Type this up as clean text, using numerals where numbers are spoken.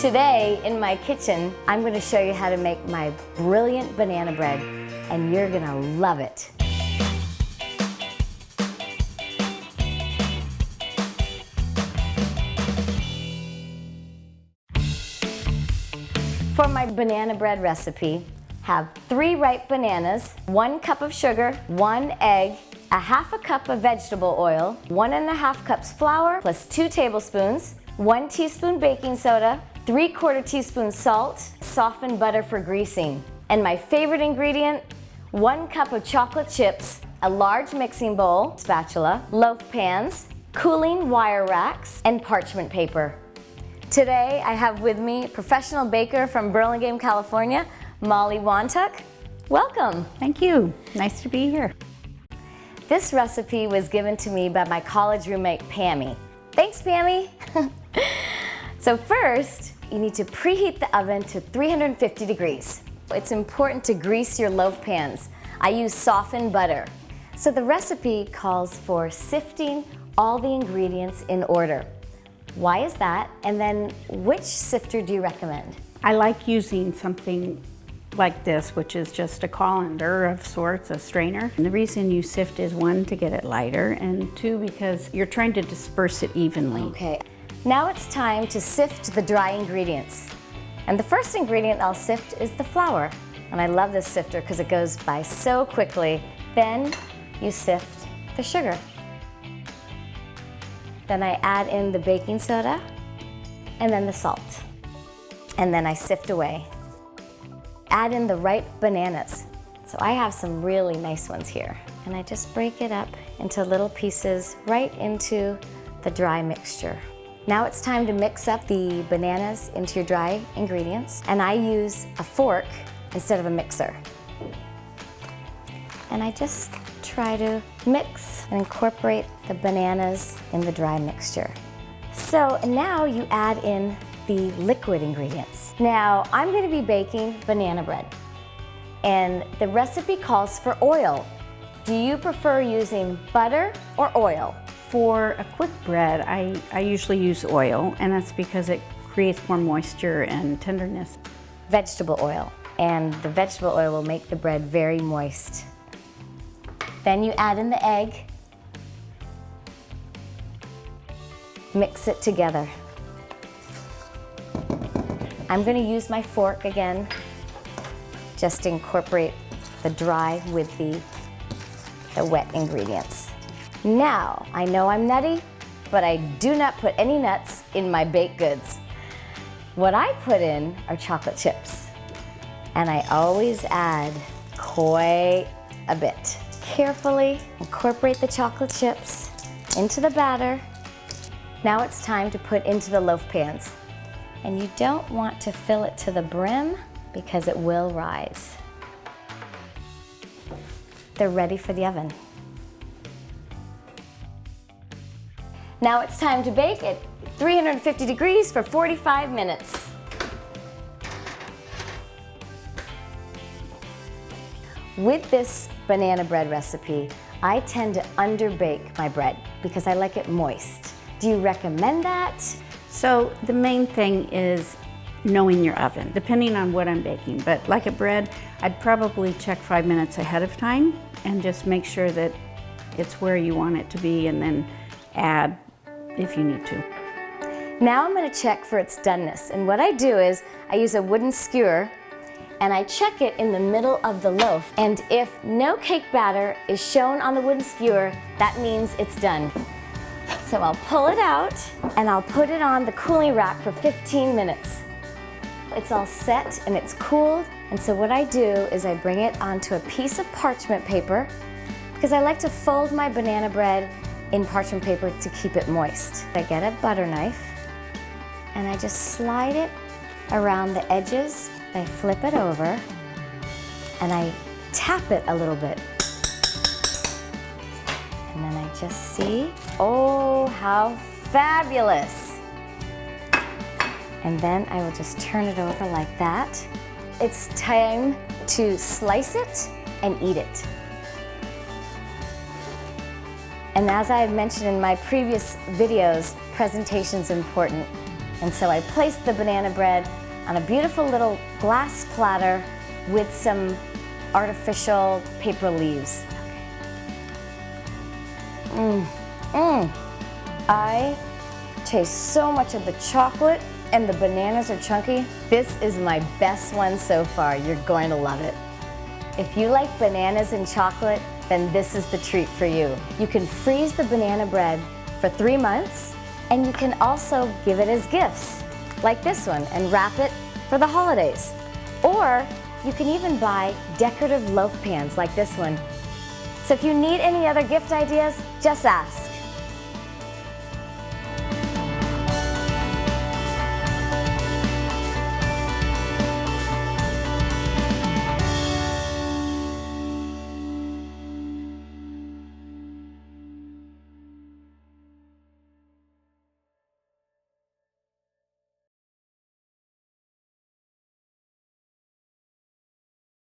Today, in my kitchen, I'm going to show you how to make my brilliant banana bread, and you're going to love it. For my banana bread recipe, have 3 ripe bananas, 1 cup of sugar, 1 egg, a half a cup of vegetable oil, 1½ cups flour plus 2 tablespoons, 1 teaspoon baking soda, 3/4 teaspoon salt, softened butter for greasing. And my favorite ingredient, 1 cup of chocolate chips, a large mixing bowl, spatula, loaf pans, cooling wire racks, and parchment paper. Today I have with me professional baker from Burlingame, California, Molly Wontuck. Welcome. Thank you. Nice to be here. This recipe was given to me by my college roommate, Pammy. Thanks, Pammy. So first, you need to preheat the oven to 350 degrees. It's important to grease your loaf pans. I use softened butter. So the recipe calls for sifting all the ingredients in order. Why is that? And then which sifter do you recommend? I like using something like this, which is just a colander of sorts, a strainer. And the reason you sift is 1, to get it lighter, and 2, because you're trying to disperse it evenly. Okay. Now it's time to sift the dry ingredients. And the first ingredient I'll sift is the flour. And I love this sifter because it goes by so quickly. Then you sift the sugar. Then I add in the baking soda and then the salt. And then I sift away. Add in the ripe bananas. So I have some really nice ones here. And I just break it up into little pieces right into the dry mixture. Now it's time to mix up the bananas into your dry ingredients, and I use a fork instead of a mixer. And I just try to mix and incorporate the bananas in the dry mixture. So now you add in the liquid ingredients. Now I'm going to be baking banana bread, and the recipe calls for oil. Do you prefer using butter or oil? For a quick bread, I usually use oil, and that's because it creates more moisture and tenderness. Vegetable oil, and the vegetable oil will make the bread very moist. Then you add in the egg, mix it together. I'm going to use my fork again, just to incorporate the dry with the wet ingredients. Now, I know I'm nutty, but I do not put any nuts in my baked goods. What I put in are chocolate chips, and I always add quite a bit. Carefully incorporate the chocolate chips into the batter. Now it's time to put into the loaf pans. And you don't want to fill it to the brim because it will rise. They're ready for the oven. Now it's time to bake at 350 degrees for 45 minutes. With this banana bread recipe, I tend to underbake my bread because I like it moist. Do you recommend that? So the main thing is knowing your oven, depending on what I'm baking. But like a bread, I'd probably check 5 minutes ahead of time and just make sure that it's where you want it to be, and then add if you need to. Now I'm going to check for its doneness, and what I do is I use a wooden skewer and I check it in the middle of the loaf, and if no cake batter is shown on the wooden skewer, that means it's done. So I'll pull it out and I'll put it on the cooling rack for 15 minutes. It's all set and it's cooled, and so what I do is I bring it onto a piece of parchment paper because I like to fold my banana bread in parchment paper to keep it moist. I get a butter knife and I just slide it around the edges. I flip it over and I tap it a little bit. And then I just see, oh, how fabulous. And then I will just turn it over like that. It's time to slice it and eat it. And as I had mentioned in my previous videos, presentation's important. And so I placed the banana bread on a beautiful little glass platter with some artificial paper leaves. I taste so much of the chocolate, and the bananas are chunky. This is my best one so far. You're going to love it. If you like bananas and chocolate, then this is the treat for you. You can freeze the banana bread for 3 months, and you can also give it as gifts, like this one, and wrap it for the holidays. Or you can even buy decorative loaf pans like this one. So if you need any other gift ideas, just ask.